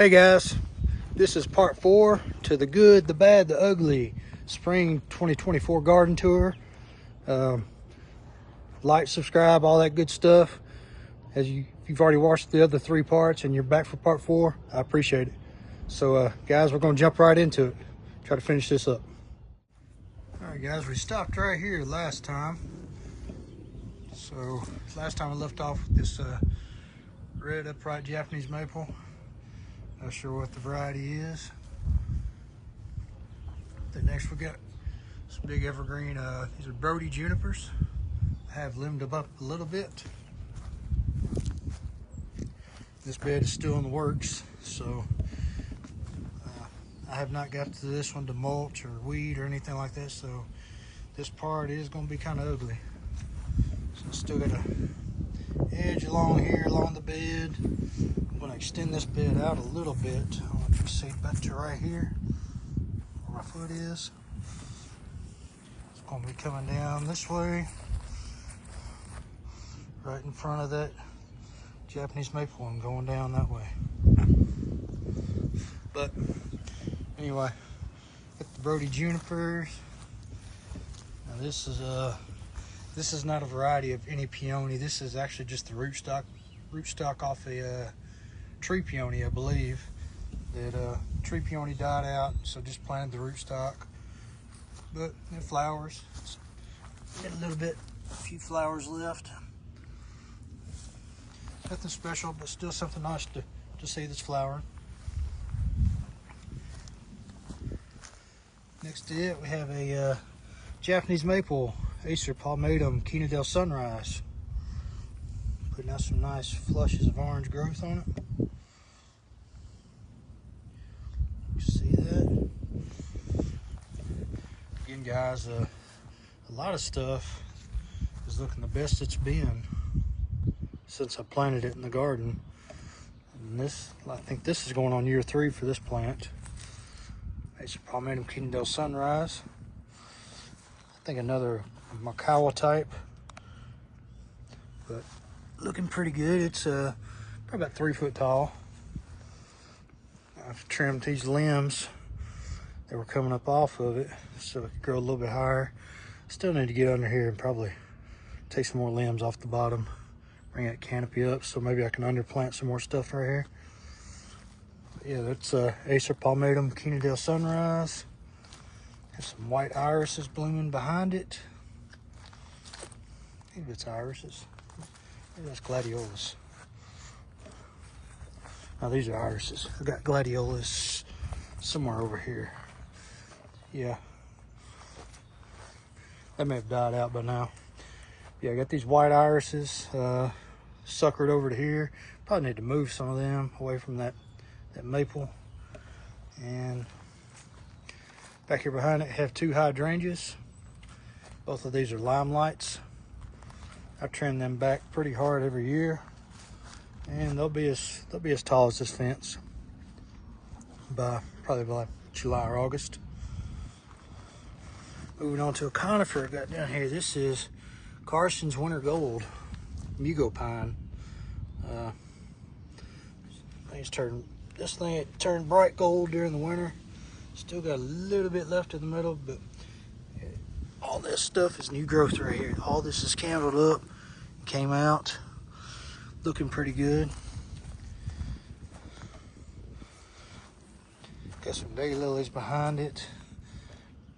Hey guys, this is part 4 to the good, the bad, the ugly spring 2024 garden tour. Like, subscribe, all that good stuff. If you've already watched the other 3 parts and you're back for part 4, I appreciate it. So guys, we're going to jump right into it. Try to finish this up. Alright guys, we stopped right here last time. So last time we left off with this red upright Japanese maple. Not sure what the variety is. Then next we got some big evergreen, these are Brody junipers. I have limbed them up a little bit. This bed is still in the works, so I have not got to this one to mulch or weed or anything like that, so this part is going to be kind of ugly. So I still got an edge along here, along the bed. I'm going to extend this bed out a little bit. I don't know if you can see back to right here where my foot is. It's going to be coming down this way, right in front of that Japanese maple and going down that way. But anyway, got the Brody junipers. Now this is not a variety of any peony. This is actually just the rootstock off a tree peony, I believe. That tree peony died out, so just planted the rootstock. But it flowers. Got a few flowers left. Nothing special, but still something nice to see that's flowering. Next to it, we have a Japanese maple, Acer palmatum, Quina del Sunrise. Putting out some nice flushes of orange growth on it. You see that? Again, guys, a lot of stuff is looking the best it's been since I planted it in the garden. And I think this is going on year 3 for this plant. It's a palmatum Quina del Sunrise. I think another Makawa type, but looking pretty good. It's probably about 3 foot tall. I've trimmed these limbs that were coming up off of it so it could grow a little bit higher. Still need to get under here and probably take some more limbs off the bottom, bring that canopy up, so maybe I can underplant some more stuff right here. But yeah, that's Acer palmatum Quina del Sunrise. Have some white irises blooming behind it. Maybe it's irises. Maybe that's gladiolus. Now these are irises. I've got gladiolus somewhere over here. Yeah. That may have died out by now. Yeah, I got these white irises suckered over to here. Probably need to move some of them away from that maple. And back here behind it, I have 2 hydrangeas. Both of these are limelights. I trim them back pretty hard every year, and they'll be as tall as this fence probably by July or August. Moving on to a conifer I got down here. This is Carson's Winter Gold Mugo Pine. This thing turned bright gold during the winter. Still got a little bit left in the middle, but all this stuff is new growth right here. All this is candled up, came out, looking pretty good. Got some daylilies behind it.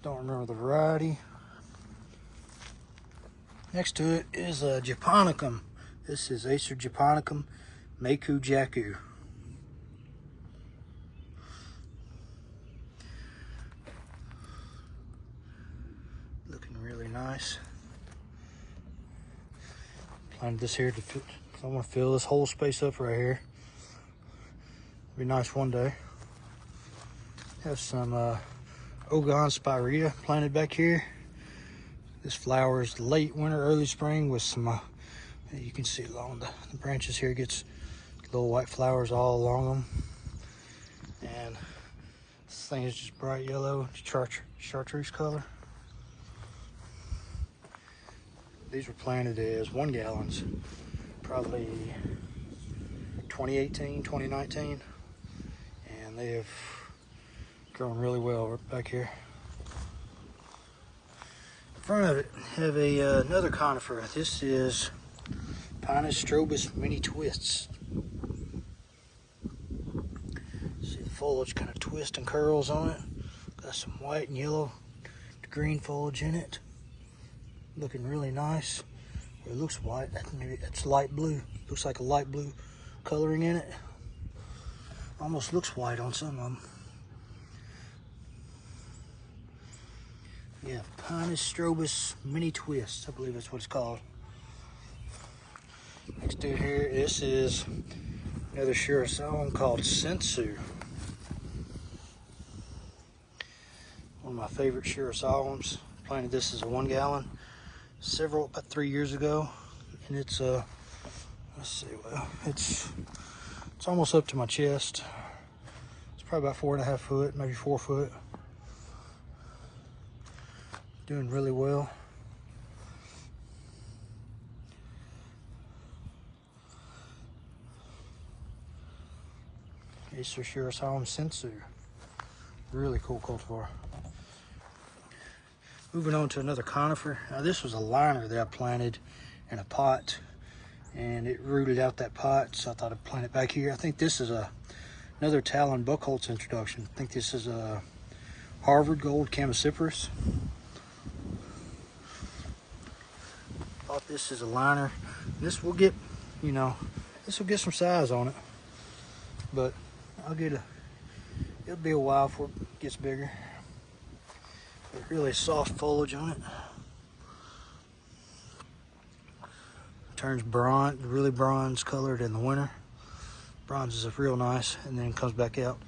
Don't remember the variety. Next to it is a Japonicum. This is Acer Japonicum Meiku Jaku. Really nice. Planted this here I want to fill this whole space up right here. Be nice one day. Have some Ogon Spirita planted back here. This flowers late winter, early spring with some, you can see along the branches here, gets little white flowers all along them. And this thing is just bright yellow, chartreuse color. These were planted as 1 gallons, probably 2018, 2019. and they have grown really well right back here. In front of it, have another conifer. This is Pinus strobus mini twists. See the foliage kind of twists and curls on it. Got some white and yellow to green foliage in it. Looking really nice. It looks white. Maybe it's light blue. Looks like a light blue coloring in it. Almost looks white on some of them. Yeah, Pinus strobus mini twists. I believe that's what it's called. Next dude here, this is another Shirasawa called Sensu. One of my favorite Shirasawans. Planted this as a 1 gallon about 3 years ago, and it's let's see, well, it's almost up to my chest. It's probably about 4.5 foot, maybe 4 foot. Doing really well. Acer Shirasawa Sensu. Really cool cultivar. Moving on to another conifer. Now this was a liner that I planted in a pot, and it rooted out that pot, so I thought I'd plant it back here. I think this is another Talon Buchholz introduction. I think this is a Harvard Gold Chamaecyparis. Thought this is a liner. This will get, this will get some size on it, but it'll be a while before it gets bigger. But really soft foliage on it. Turns bronze, really bronze colored in the winter. Bronze is real nice, and then comes back out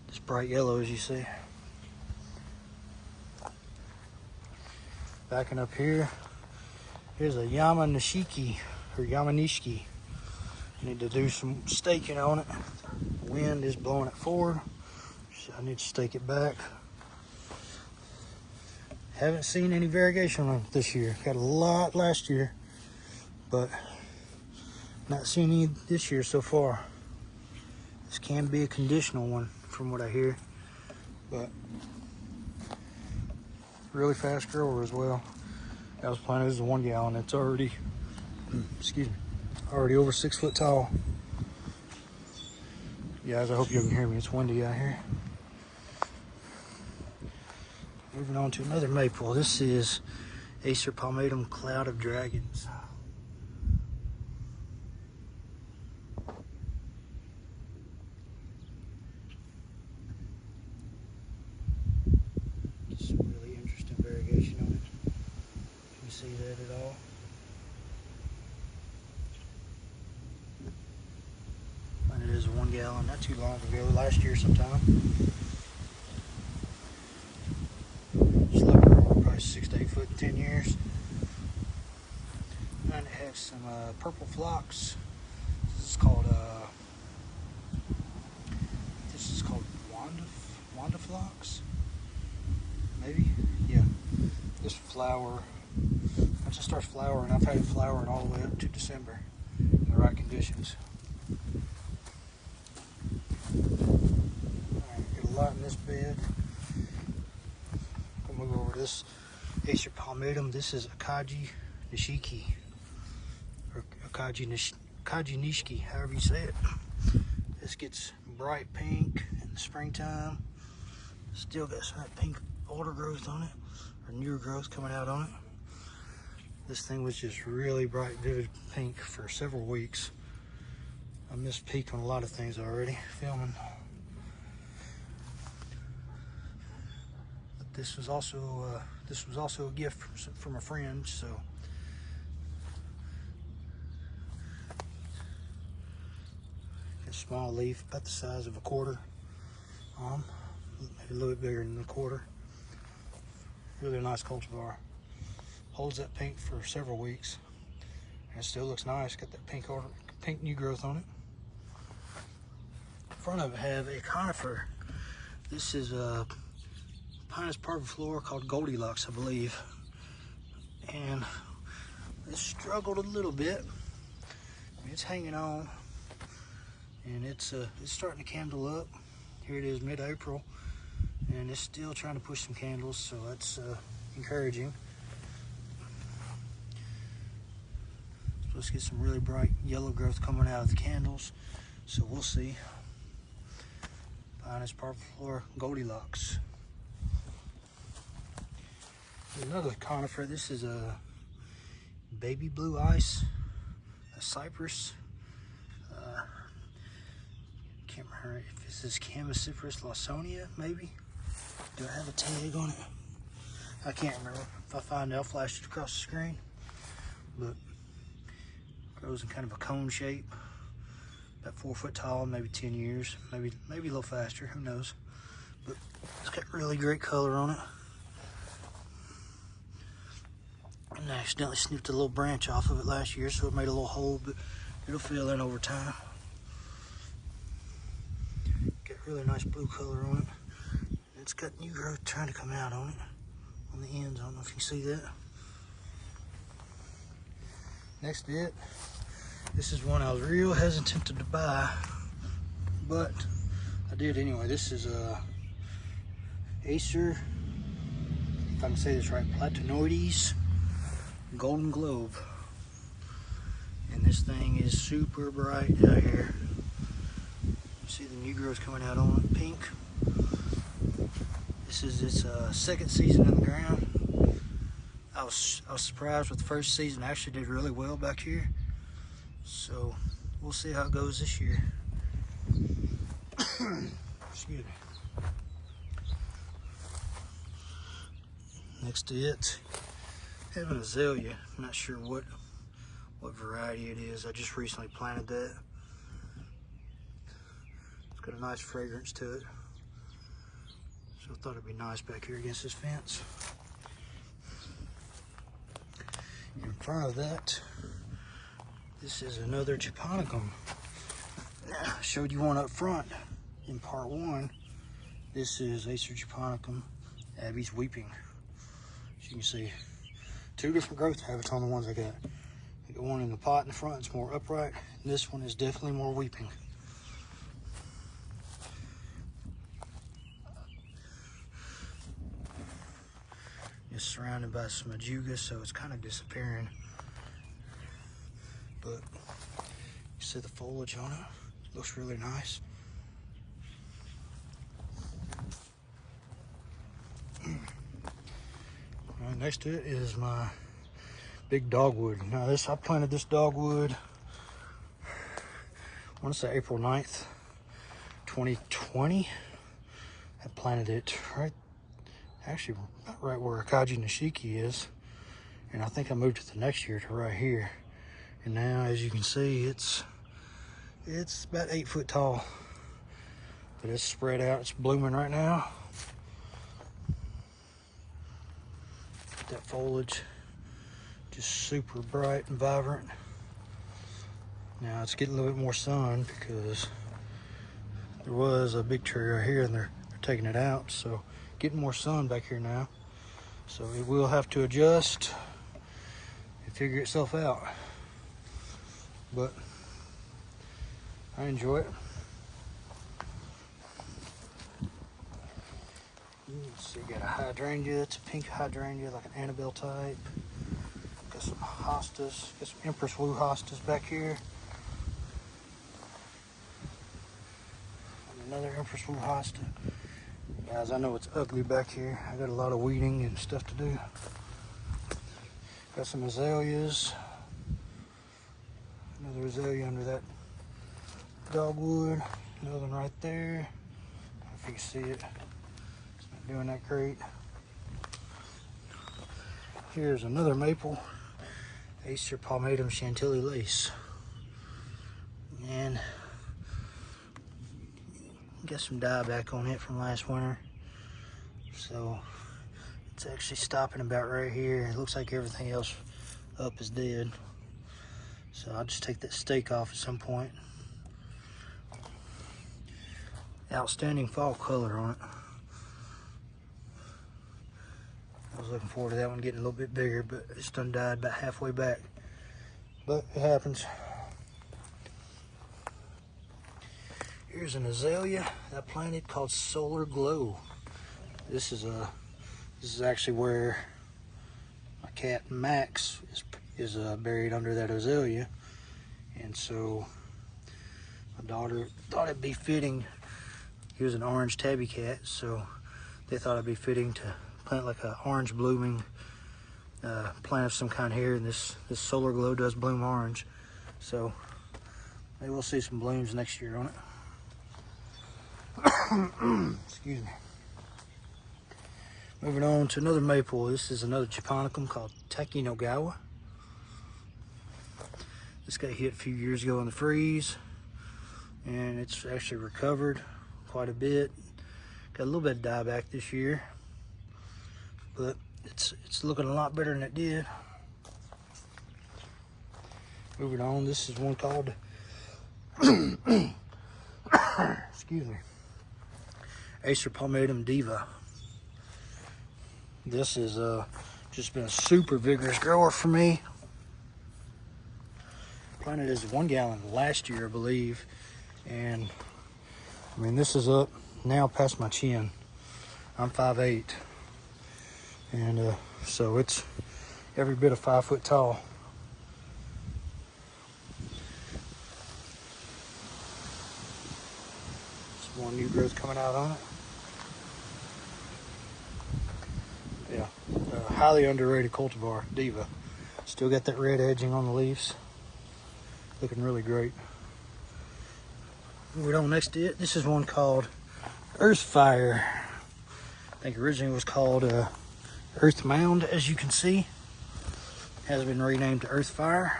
this bright yellow, as you see. Backing up here, here's a Yamanishiki, or Yamanishiki. Need to do some staking on it. The wind is blowing it forward, so I need to stake it back. Haven't seen any variegation on it this year. Got a lot last year, but not seen any this year so far. This can be a conditional one from what I hear, but really fast grower as well. I was planting as a 1 gallon. It's already, already over 6 foot tall. Guys, I hope you can hear me. It's windy out here. Moving on to another maple. This is Acer palmatum Cloud of Dragons. Some really interesting variegation on it. Can you see that at all? And it is a 1 gallon, not too long ago, last year sometime. Just looking probably 6 to 8 foot in 10 years. And it has some purple phlox. This is called Wanda phlox. Maybe, yeah. This flower, once it starts flowering, I've had it flowering all the way up to December in the right conditions. Alright, get a lot in this bed. We'll move over to this Acer palmatum. This is Akaji Nishiki, or Akaji Nishiki, however you say it. This gets bright pink in the springtime. Still got some of that pink older growth on it, or newer growth coming out on it. This thing was just really bright, vivid pink for several weeks. I missed peak on a lot of things already filming. But this was also a gift from a friend. So a small leaf, about the size of a quarter. Maybe a little bit bigger than a quarter. Really nice cultivar. Holds that pink for several weeks. And it still looks nice. Got that pink new growth on it. In front of it, have a conifer. This is a Pinus parviflora called Goldilocks, I believe. And it struggled a little bit. It's hanging on, and it's starting to candle up Here it is mid-April, and it's still trying to push some candles, so that's encouraging. Supposed to get some really bright yellow growth coming out of the candles, so we'll see. Finest parviflora Goldilocks. Another conifer. This is a baby blue ice, a cypress. Can't remember if this is Chamaecyparis lawsonia, maybe. Do I have a tag on it? I can't remember. If I find it, I'll flash it across the screen. But grows in kind of a cone shape, about 4 foot tall, maybe 10 years, maybe a little faster, who knows. But it's got really great color on it. And I accidentally snipped a little branch off of it last year, so it made a little hole, but it'll fill in over time. Got really nice blue color on it. It's got new growth trying to come out on it, on the ends. I don't know if you can see that. Next to it, this is one I was real hesitant to buy, but I did anyway. This is a Acer, if I can say this right, Platanoides Golden Globe. And this thing is super bright out here. You see the new growth coming out on it, pink. This is its second season in the ground. I was surprised with the first season. I actually did really well back here. So we'll see how it goes this year. Excuse me. Next to it, I have an azalea. I'm not sure what variety it is. I just recently planted that. It's got a nice fragrance to it. So I thought it'd be nice back here against this fence. In front of that, this is another japonicum. I showed you one up front in part 1. This is Acer japonicum, Abby's Weeping. As you can see, 2 different growth habits on the ones I got. I got one in the pot in the front, it's more upright. And this one is definitely more weeping. It's surrounded by some Hydrangeas, so it's kind of disappearing. But you see the foliage on it. Looks really nice. Right, next to it is my big dogwood. Now I planted this dogwood, I want to say April 9th, 2020. I planted it actually about right where Akaji Nishiki is. And I think I moved it the next year to right here. And now, as you can see, it's about 8 foot tall. But it's spread out, it's blooming right now. That foliage, just super bright and vibrant. Now it's getting a little bit more sun because there was a big tree right here and they're taking it out. So getting more sun back here now. So it will have to adjust and figure itself out. But I enjoy it. So you got a hydrangea, it's a pink hydrangea, like an Annabelle type. Got some hostas, got some Empress Wu hostas back here. And another Empress Wu hosta. Guys, I know it's ugly back here. I got a lot of weeding and stuff to do. Got some azaleas. Another azalea under that dogwood. Another one right there. I don't know if you can see it. It's not doing that great. Here's another maple. Acer palmatum chantilly lace. And got some dieback on it from last winter. So it's actually stopping about right here. It looks like everything else up is dead. So I'll just take that stake off at some point. Outstanding fall color on it. I was looking forward to that one getting a little bit bigger, but it's done died about halfway back. But it happens. Here's an azalea I planted called Solar Glow. This is actually where my cat Max is buried under that azalea, and so my daughter thought it'd be fitting. He was an orange tabby cat, so they thought it'd be fitting to plant like an orange blooming plant of some kind here, and this Solar Glow does bloom orange, so maybe we'll see some blooms next year on it. Excuse me. Moving on to another maple. This is another japonicum called Takinagawa. This got hit a few years ago in the freeze, and it's actually recovered quite a bit. Got a little bit of dieback this year, but it's looking a lot better than it did. Moving on, this is one called excuse me, Acer Palmatum Diva. This is just been a super vigorous grower for me. Planted as 1 gallon last year, I believe, and I mean, this is up now past my chin. I'm 5'8", and so it's every bit of 5 foot tall. Some more new growth coming out on it. Yeah, highly underrated cultivar, Diva. Still got that red edging on the leaves. Looking really great. Moving on next to it, this is one called Earthfire. I think originally it was called Earth Mound, as you can see. Has been renamed to Earthfire.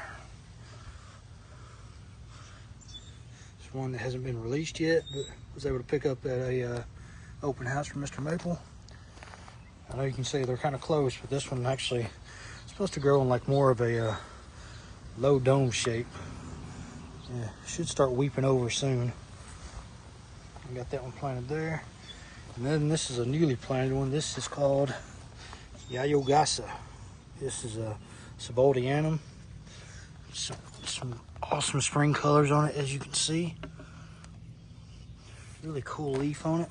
It's one that hasn't been released yet, but was able to pick up at a open house from Mr. Maple. I know you can see they're kind of close, but this one actually is supposed to grow in like more of a low dome shape. Yeah, should start weeping over soon. I got that one planted there. And then this is a newly planted one. This is called Yayogasa. This is a Subaldianum. Some awesome spring colors on it, as you can see. Really cool leaf on it.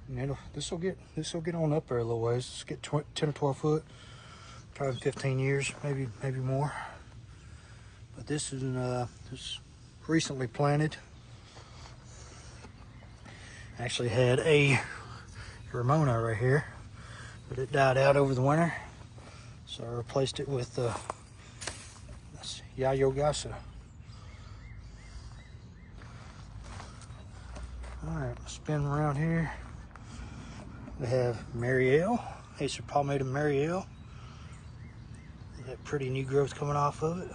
And this will get on up there a little ways. Let's get 10 or 12 foot, probably 15 years, maybe more. But this is this recently planted. Actually had a Ramona right here, but it died out over the winter, so I replaced it with Yayogasa. All right, spin around here. We have Marielle, Acer Palmatum Marielle. They got pretty new growth coming off of it.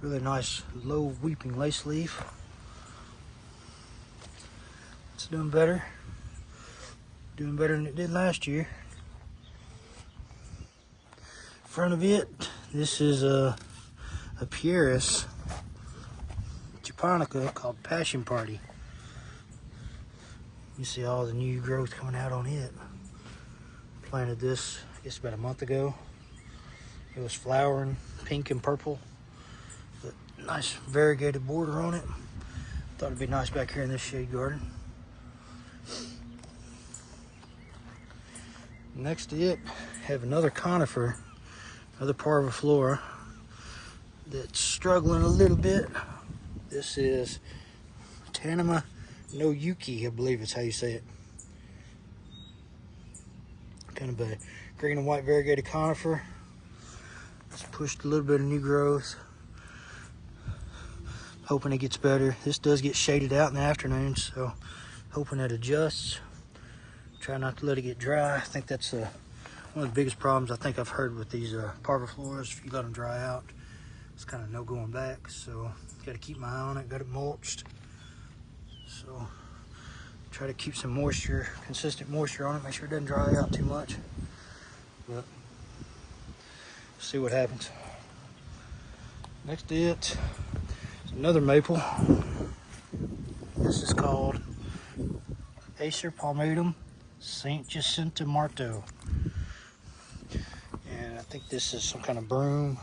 Really nice low weeping lace leaf. It's doing better than it did last year. In front of it, this is a Pieris japonica called Passion Party. You see all the new growth coming out on it. Planted this, I guess, about a month ago. It was flowering pink and purple. But nice variegated border on it. Thought it'd be nice back here in this shade garden. Next to it, have another conifer, another parviflora that's struggling a little bit. This is Tanama no Yuki, I believe it's how you say it. Kind of a green and white variegated conifer. It's pushed a little bit of new growth. Hoping it gets better. This does get shaded out in the afternoon, so hoping it adjusts. Try not to let it get dry. I think that's one of the biggest problems I think I've heard with these parvifloras. If you let them dry out, it's kind of no going back. So got to keep my eye on it. Got it mulched. So try to keep some moisture, consistent moisture on it. Make sure it doesn't dry out too much. But see what happens. Next to it is another maple. This is called Acer Palmatum St. Jacinta Marto. And think this is some kind of broom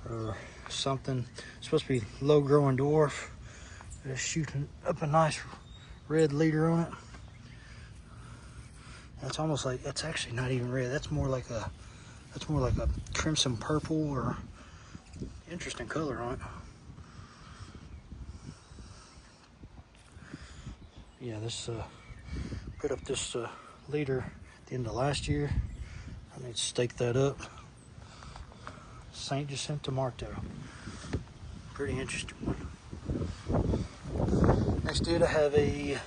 or something. It's supposed to be low growing dwarf. It's shooting up a nice red leader on it. That's almost like, that's actually not even red. That's more like a crimson purple or interesting color on it. Yeah, this put up this leader at the end of last year. I need to stake that up. St. Jacinto Marto. Pretty interesting one. Next to it I have I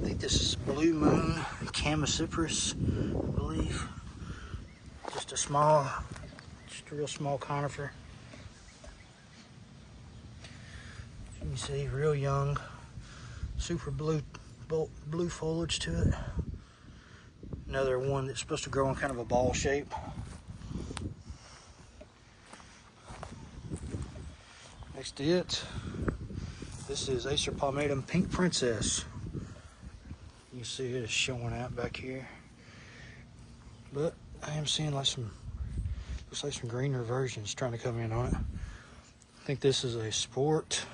think this is Blue Moon Camasiferous, I believe. Just a real small conifer. You can see real young, super blue foliage to it. Another one that's supposed to grow in kind of a ball shape. Next to it, this is Acer palmatum Pink Princess. You can see it is showing out back here. But I am seeing looks like some green reversions trying to come in on it. I think this is a sport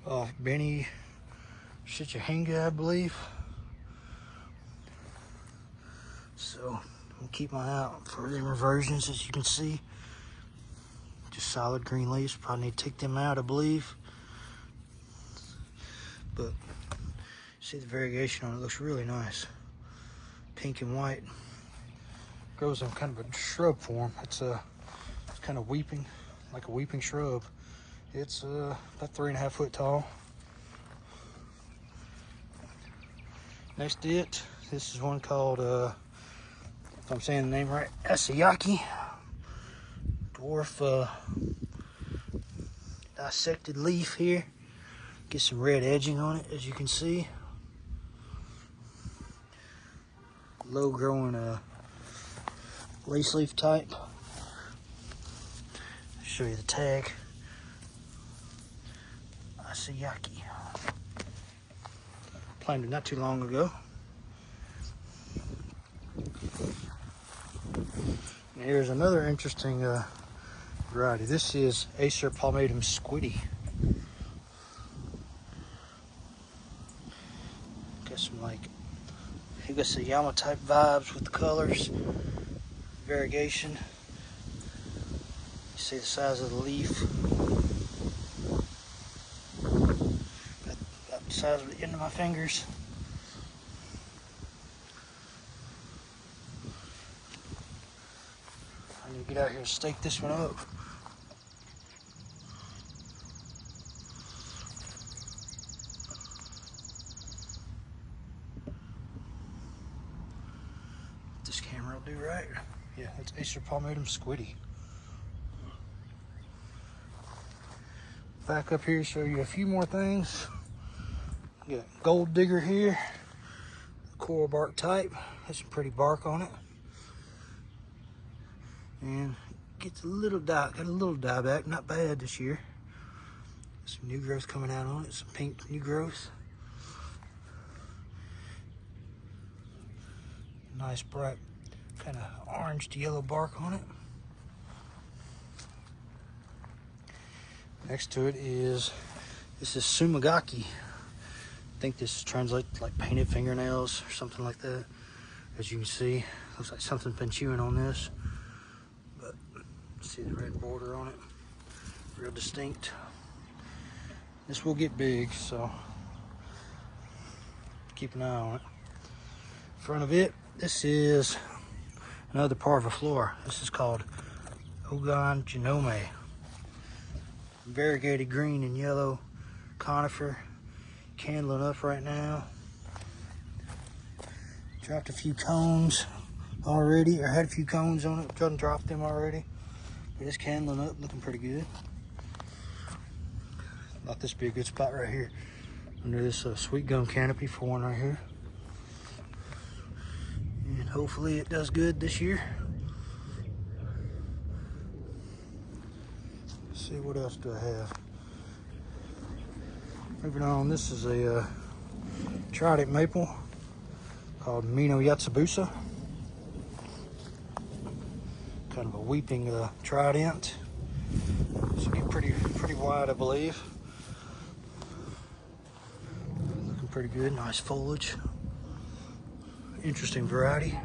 off Benny Hydrangeas, I believe. So I'll keep my eye out for the reversions. As you can see, just solid green leaves. Probably need to take them out, I believe. But see the variegation on it, looks really nice. Pink and white. Grows in kind of a shrub form. It's kind of weeping, like a weeping shrub. It's about 3.5 foot tall. Next to it, this is one called, if I'm saying the name right, Asayaki. Dwarf dissected leaf here. Get some red edging on it, as you can see. Low growing lace leaf type. Show you the tag. Asayaki. Planted not too long ago. And here's another interesting variety. This is Acer palmatum Squiddy. Got some like Hydrangeas type vibes with the colors. Variegation. You see the size of the leaf. About the size of the end of my fingers. I need to get out here and stake this one up. This camera will do right. Yeah, that's Acer palmatum Squiddy. Back up here, show you a few more things. Got gold digger here, coral bark type. Has some pretty bark on it, and gets a little got a little dieback. Not bad this year. Some new growth coming out on it. Some pink new growth. Nice bright kind of orange to yellow bark on it. Next to it is, this is Sumagaki. I think this translates like painted fingernails or something like that. As you can see, looks like something's been chewing on this. But see the red border on it, real distinct. This will get big, so keep an eye on it. In front of it, this is another parviflora. This is called Ogon Genome. Variegated green and yellow conifer. Candling up right now. Dropped a few cones already, or had a few cones on it. Didn't drop them already. But it's candling up, looking pretty good. Thought this would be a good spot right here. Under this sweet gum canopy for one right here. And hopefully it does good this year. Let's see, what else do I have? Moving on, this is a trident maple called Mino Yatsubusa. kind of a weeping trident. This will get pretty wide, I believe. Looking pretty good, nice foliage. Interesting variety.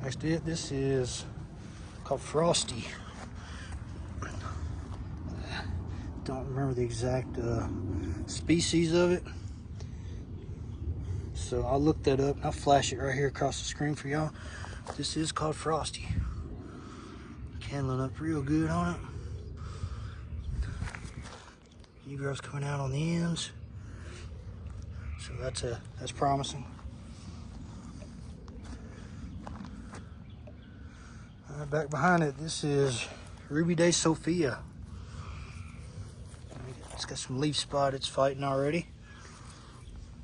Next to it, this is called Frosty. Don't remember the exact species of it, so I'll look that up and I'll flash it right here across the screen for y'all. This is called Frosty. Candling up real good on it. New growth coming out on the ends, so that's promising. Back behind it, this is Ruby de Sophia. It's got some leaf spot it's fighting already,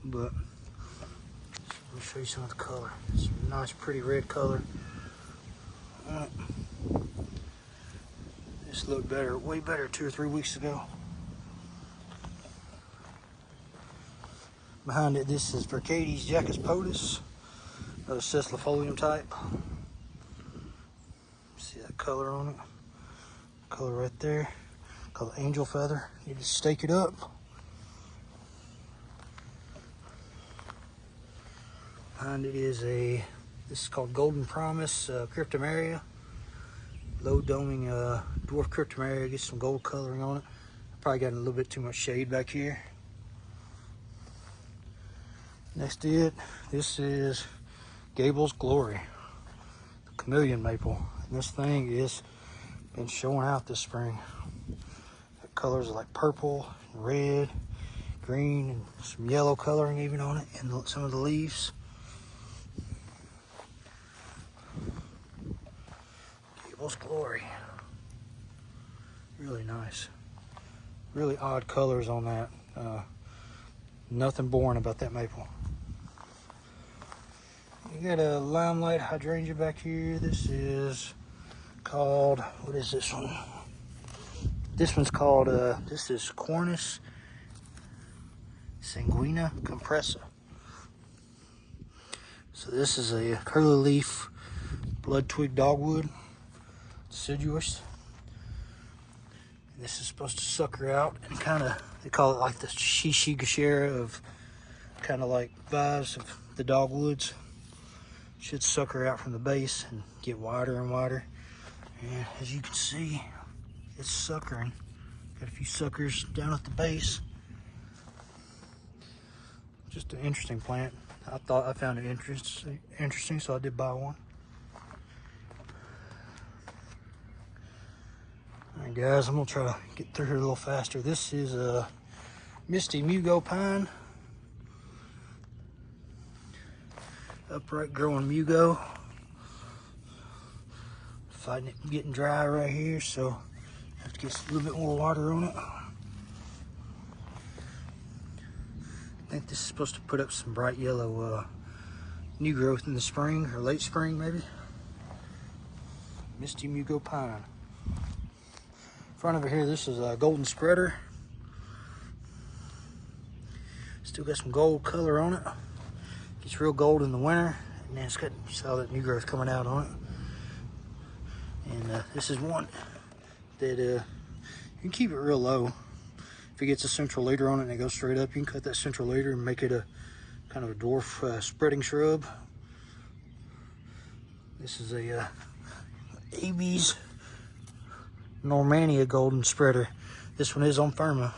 but let me show you some of the color. It's a nice, pretty red color. This looked better, way better 2 or 3 weeks ago. Behind it, this is Variegation Jacus potus, another Cecilifolium type. See that color on it? Color right there, called angel feather. You just stake it up. Behind it is this is called Golden Promise Cryptomeria. Low doming dwarf Cryptomeria. Get some gold coloring on it. Probably got a little bit too much shade back here. Next to it, this is Gable's Glory, the chameleon maple. And this thing is been showing out this spring. The colors are like purple, red, green, and some yellow coloring even on it, and some of the leaves. Gable's Glory. Really nice. Really odd colors on that. Nothing boring about that maple. You got a limelight hydrangea back here. This is called, what is this one? This one's called, this is Cornus sanguina compressa. So this is a curly leaf blood twig dogwood, deciduous. And this is supposed to sucker out and kind of, they call it like the shishigashara of kind of like vibes of the dogwoods. Should sucker out from the base and get wider and wider. And as you can see, it's suckering. Got a few suckers down at the base. Just an interesting plant. I found it interesting, so I did buy one. Alright guys, I'm gonna try to get through here a little faster. This is a Misty Mugo Pine. Upright growing Mugo. Fighting it getting dry right here, so have to get a little bit more water on it. I think this is supposed to put up some bright yellow new growth in the spring or late spring maybe. Misty Mugo Pine. Front of it here, this is a golden spreader. Still got some gold color on it. Gets real gold in the winter, and then it's got, you saw that new growth coming out on it. And this is one that you can keep it real low. If it gets a central leader on it and it goes straight up, you can cut that central leader and make it a kind of a dwarf spreading shrub. This is a AB's Normania golden spreader. This one is on Firma.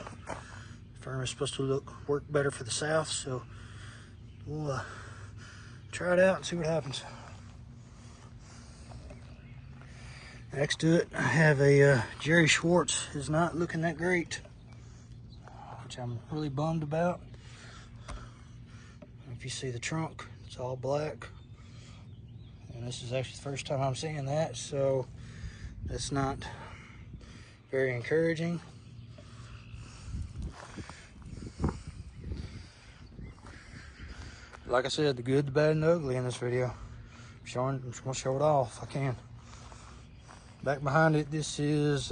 Firma is supposed to work better for the south, so we'll try it out and see what happens. Next to it, I have a Jerry Schwartz. Is not looking that great, which I'm really bummed about. If you see the trunk, it's all black. And this is actually the first time I'm seeing that, so that's not very encouraging. Like I said, the good, the bad, and the ugly in this video. I'm just gonna show it all if I can. Back behind it, this is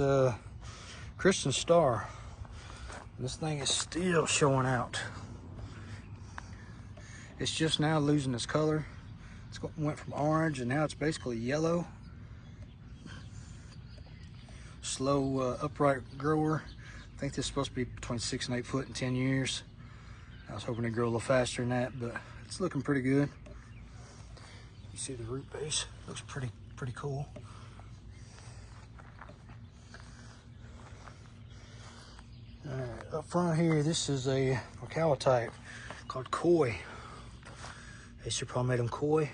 Kristen Star. This thing is still showing out. It's just now losing its color. went from orange and now it's basically yellow. Slow upright grower. I think this is supposed to be between 6 and 8 foot in 10 years. I was hoping to grow a little faster than that, but it's looking pretty good. You see the root base, looks pretty cool. All right, up front here, this is a Mercala type called Koi. They should probably make them Koi.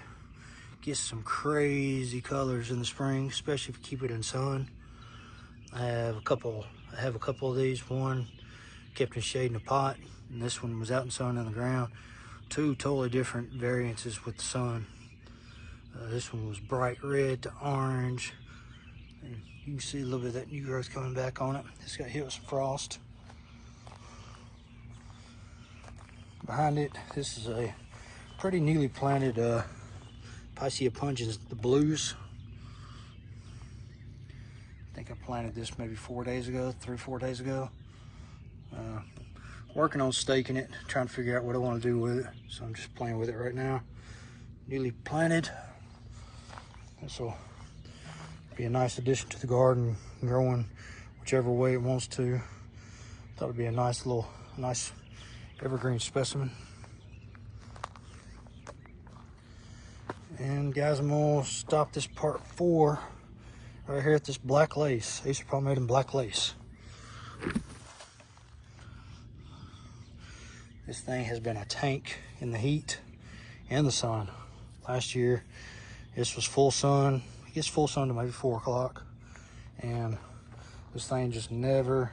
Get some crazy colors in the spring, especially if you keep it in sun. I have a couple of these. One kept in shade in a pot, and this one was out in sun on the ground. Two totally different variances with the sun. This one was bright red to orange. And you can see a little bit of that new growth coming back on it. It's got hit with some frost. Behind it, this is a pretty newly planted Picea pungens, the blues. I think I planted this maybe 4 days ago, 3-4 days ago. Working on staking it, trying to figure out what I want to do with it. So I'm just playing with it right now. Newly planted. This will be a nice addition to the garden, growing whichever way it wants to. Thought it'd be a nice evergreen specimen. And guys, I'm gonna stop this part 4 right here at this black lace. Acer palmatum black lace. This thing has been a tank in the heat and the sun. Last year, this was full sun. It gets full sun to maybe 4 o'clock. And this thing just never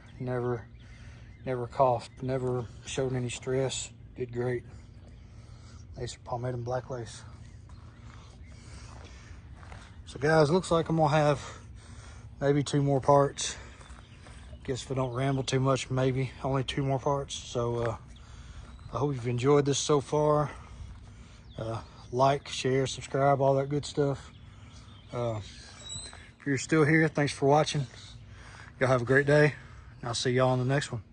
coughed, never showed any stress. Did great. Acer palmatum black lace. So guys, looks like I'm gonna have maybe 2 more parts. Guess if I don't ramble too much, maybe only 2 more parts. So I hope you've enjoyed this so far. Like, share, subscribe, all that good stuff. If you're still here, thanks for watching. Y'all have a great day, and I'll see y'all on the next one.